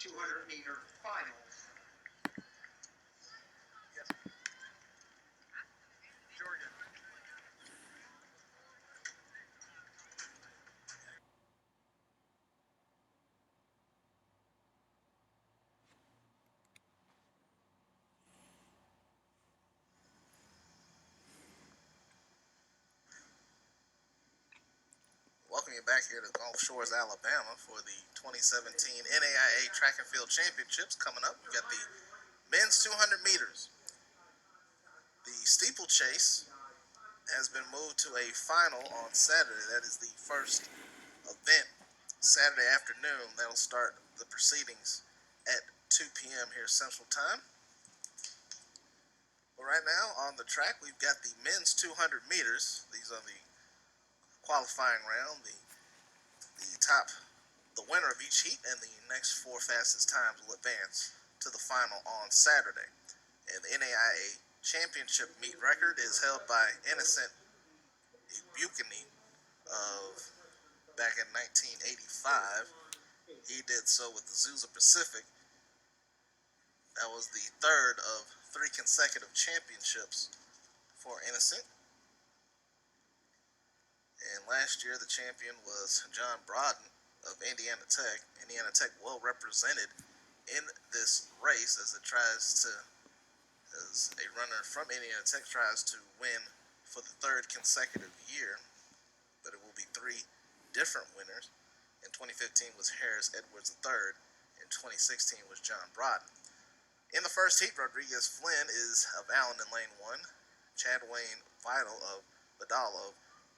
200-meter finals. Georgia. Welcome you back here to Gulf Shores, Alabama for the 2017 NAIA Track and Field Championships coming up. We've got the men's 200 meters. The steeplechase has been moved to a final on Saturday. That is the first event Saturday afternoon. That'll start the proceedings at 2 p.m. here Central Time. But right now on the track, we've got the men's 200 meters. These are the qualifying round. The winner of each heat and the next four fastest times will advance to the final on Saturday. And the NAIA championship meet record is held by Innocent Ebukene of back in 1985. He did so with the Azusa Pacific. That was the third of three consecutive championships for Innocent. And last year the champion was John Brodden of Indiana Tech. Indiana Tech well represented in this race as a runner from Indiana Tech tries to win for the third consecutive year, but it will be three different winners. In 2015 was Harris Edwards III. In 2016 was John Brodden. In the first heat, Rodriguez Flynn is of Allen in lane 1, Chad Wayne Vidal of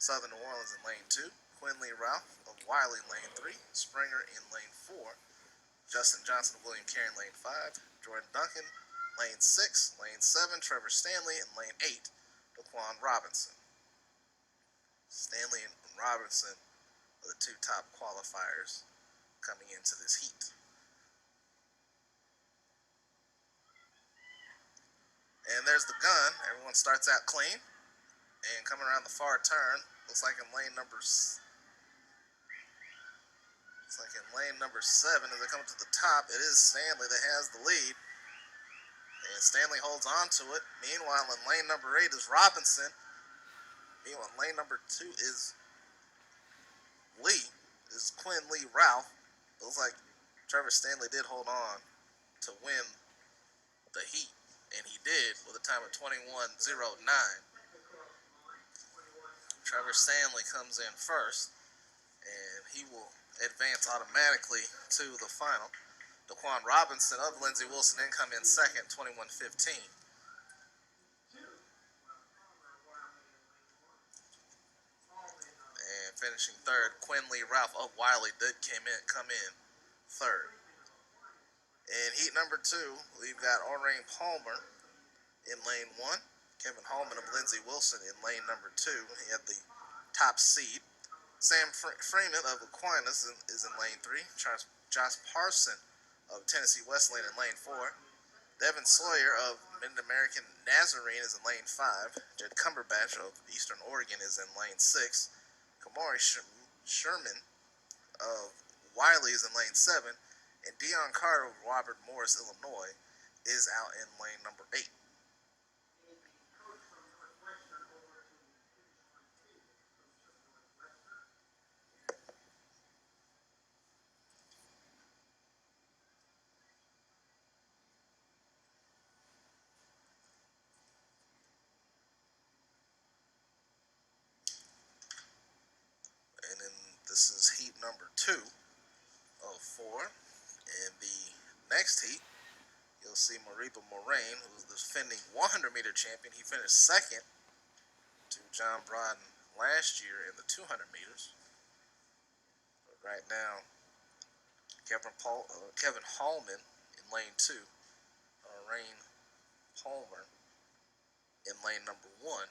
Southern New Orleans in lane 2, Quinley Ralph of Wiley in lane 3, Springer in lane 4, Justin Johnson of William Carey in lane 5, Jordan Duncan lane 6, lane 7, Trevor Stanley in lane 8, Daquan Robinson. Stanley and Robinson are the two top qualifiers coming into this heat. And there's the gun. Everyone starts out clean. And coming around the far turn, looks like in lane number 7, as they come to the top, it is Stanley that has the lead. And Stanley holds on to it. Meanwhile, in lane number 8 is Robinson. Meanwhile, in lane number 2 is Quinn Lee Ralph. It looks like Trevor Stanley did hold on to win the heat. And he did with a time of 21:09. Trevor Stanley comes in first, and he will advance automatically to the final. Daquan Robinson of Lindsey Wilson then come in second, 21:15. And finishing third, Quinley Ralph of Wiley did come in third. In heat number 2, we've got Orain Palmer in lane 1. Kevin Holman of Lindsey Wilson in lane number 2. He had the top seed. Sam Freeman of Aquinas is in lane 3. Josh Parson of Tennessee Wesleyan in lane 4. Devin Sawyer of Mid-American Nazarene is in lane 5. Jed Cumberbatch of Eastern Oregon is in lane 6. Kamari Sherman of Wiley is in lane 7. And Dion Carter of Robert Morris, Illinois is out in lane number 8. And then this is heat number 2 of 4. In the next heat, you'll see Mariba Moraine, who's the defending 100-meter champion. He finished second to John Brodden last year in the 200 meters. But right now, Kevin Hallman in lane 2, Orain Palmer in lane number 1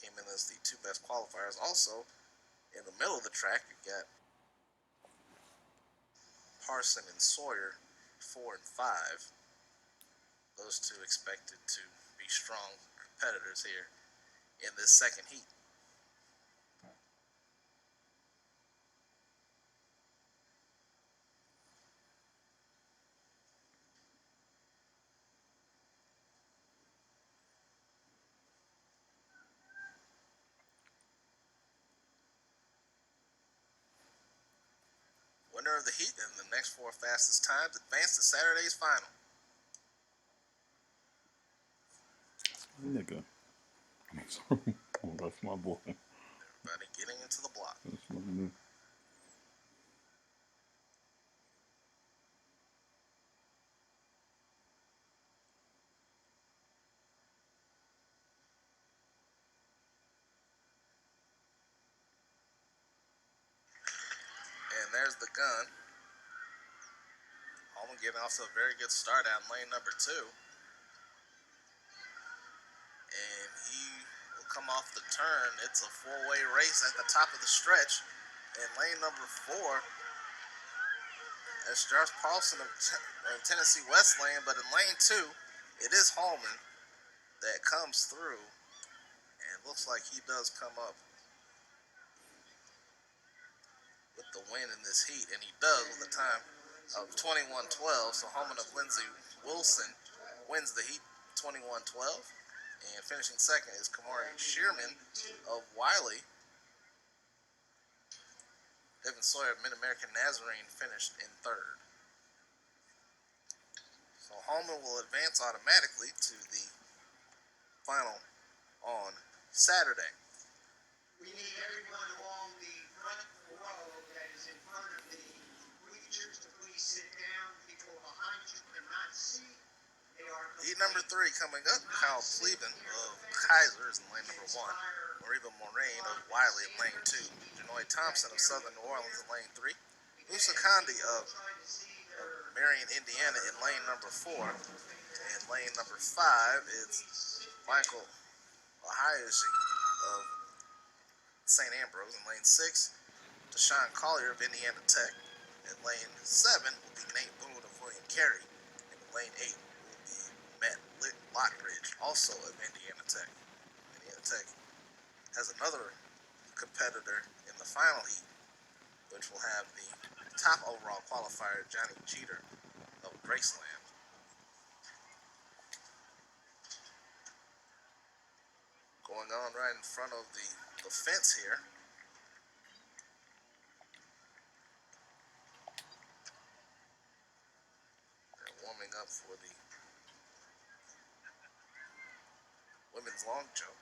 came in as the two best qualifiers. Also, in the middle of the track, you got Parson and Sawyer, 4 and 5. Those two expected to be strong competitors here in this second heat. winner of the heat and the next 4 fastest times advance to Saturday's final. Nigga. Oh, that's my boy. Everybody getting into the block. That's my nigga. And there's the gun. Holman getting off to a very good start out in lane number 2. And he will come off the turn. It's a 4-way race at the top of the stretch. In lane number 4, that's Josh Paulson of Tennessee West Lane. But in lane 2, it is Holman that comes through. And looks like he does come up with the win in this heat. And he does with a time of 21:12. So Holman of Lindsey Wilson wins the heat 21:12. And finishing second is Kamari Shearman of Wiley. Devin Sawyer of Mid-American Nazarene finished in third. So Holman will advance automatically to the final on Saturday. We need everyone along the front row that is in front of the bleachers to please sit down. People behind you cannot see. They are Heat number 3 coming up. Kyle Cleben of Kaiser is in lane number 1. Mariva Moraine of Wiley in lane 2. Janoy Thompson of Southern New Orleans in lane 3. Musa Kandi of Marion, Indiana in lane number 4. And lane number 5 is Michael Ohayashi of St. Ambrose in lane 6. Deshaun Collier of Indiana Tech. In lane 7 will be Nate Boone of William Carey. And in lane 8 will be Matt Lockridge, also of Indiana Tech. Indiana Tech has another competitor in the final heat, which will have the top overall qualifier, Johnny Jeter of Graceland. Going on right in front of the fence here. They're warming up for the women's long jump.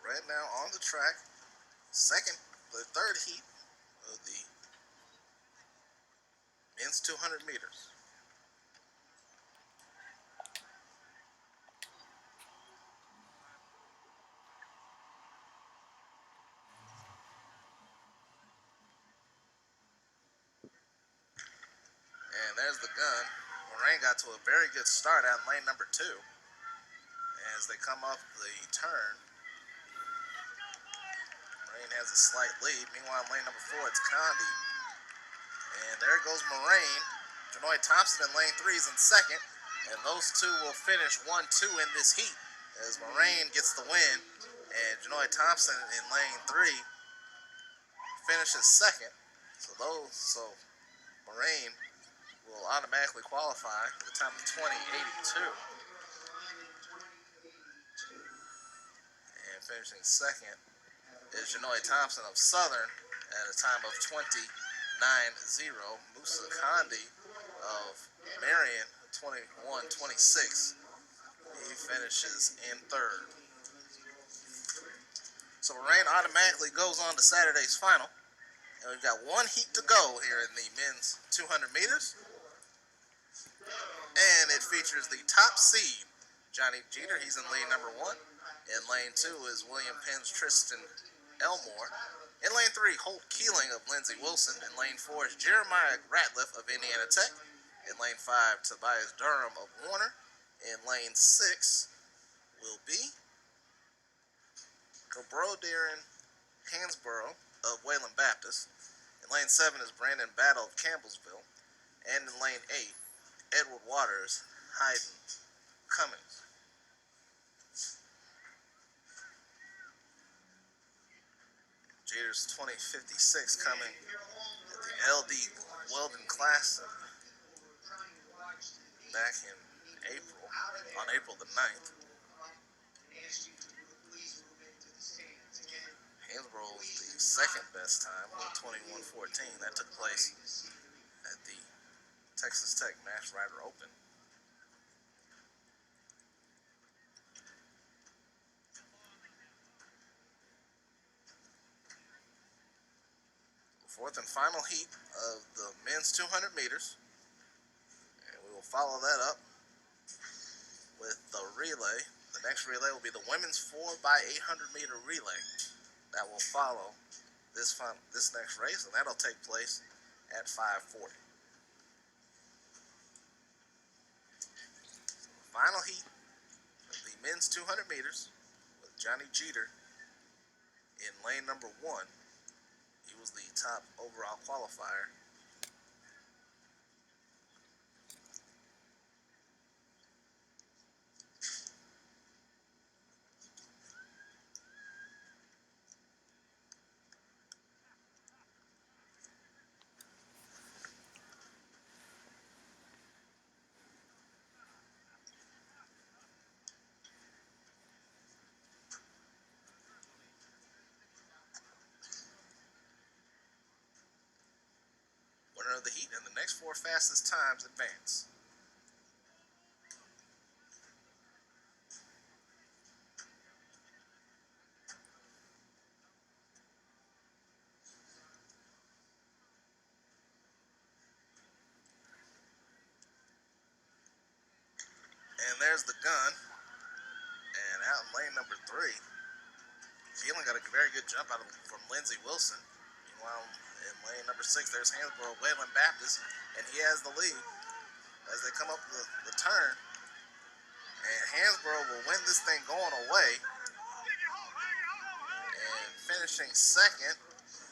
Right now on the track, the third heat of the men's 200 meters. And there's the gun. Moraine got to a very good start out in lane number 2. As they come up the turn, Moraine has a slight lead. Meanwhile, in lane number 4, it's Condi. And there goes Moraine. Janoy Thompson in lane 3 is in second. And those two will finish 1-2 in this heat as Moraine gets the win. And Janoy Thompson in lane 3 finishes second. So Moraine will automatically qualify at the time of 20:82. And finishing second is Janoy Thompson of Southern at a time of 20:9. Musa Kandi of Marion, 21:26. He finishes in third. So Moraine automatically goes on to Saturday's final. And we've got one heat to go here in the men's 200 meters. And it features the top seed, Johnny Jeter. He's in lane number 1. In lane 2 is William Penn's Tristan Elmore. In lane 3, Holt Keeling of Lindsey Wilson. In lane 4 is Jeremiah Ratliff of Indiana Tech. In lane 5, Tobias Durham of Warner. In lane 6 will be Darren Hansborough of Wayland Baptist. In lane 7 is Brandon Battle of Campbellsville. And in lane 8, Edward Waters, Hayden Cummings. Jeter's 2056 coming at the LD Weldon Classic back in April, on April the 9th. Hansborough is the second best time with 21:14. That took place at the Texas Tech Mass Rider Open. Fourth and final heat of the men's 200 meters. And we will follow that up with the relay. The next relay will be the women's 4x800 meter relay that will follow this next race, and that'll take place at 5:40. So the final heat of the men's 200 meters with Johnny Jeter in lane number 1. He was the top overall qualifier. Winner of the heat and the next 4 fastest times advance. And there's the gun. And out in lane number 3, Keelan got a very good jump out from Lindsey Wilson. Meanwhile, in lane number 6, there's Hansborough, Waylon Baptist, and he has the lead as they come up the turn. And Hansborough will win this thing going away. And finishing second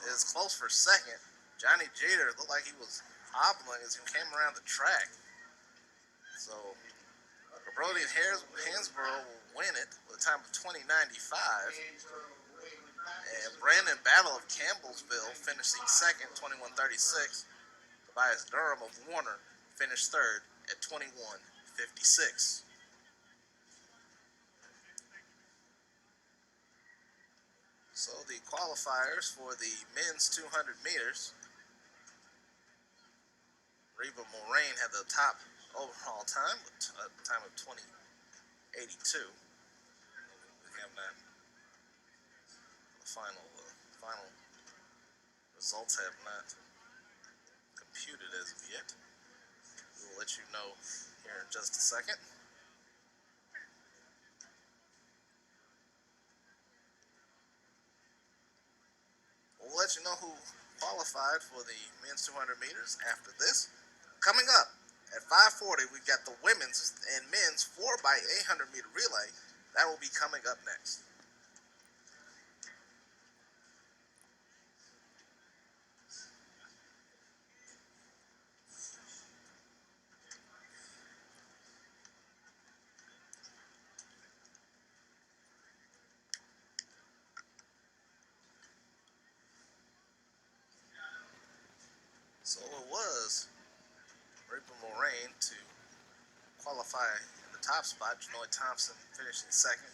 is close for second. Johnny Jeter looked like he was hobbling as he came around the track. So Brody Hansborough will win it with a time of 20:95. And Brandon Battle of Campbellsville finishing second, 21:36. Tobias Durham of Warner finished third at 21:56. So the qualifiers for the men's 200 meters. Reba Moraine had the top overall time with a time of 20:82. We have that. The final results have not computed as of yet. We'll let you know here in just a second. We'll let you know who qualified for the men's 200 meters after this. Coming up at 5:40, we've got the women's and men's 4x800 meter relay. That will be coming up next. So it was Reba Moraine to qualify in the top spot. Janoy Thompson finishing second.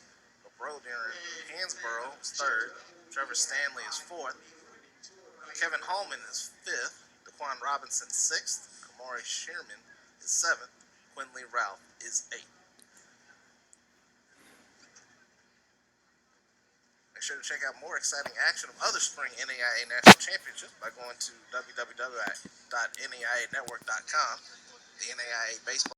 Brody Hansborough is third. Trevor Stanley is fourth. Kevin Holman is fifth. Daquan Robinson sixth. Kamari Shearman is seventh. Quinley Ralph is eighth. Make sure to check out more exciting action of other spring NAIA National Championships by going to www.naianetwork.com. The NAIA Baseball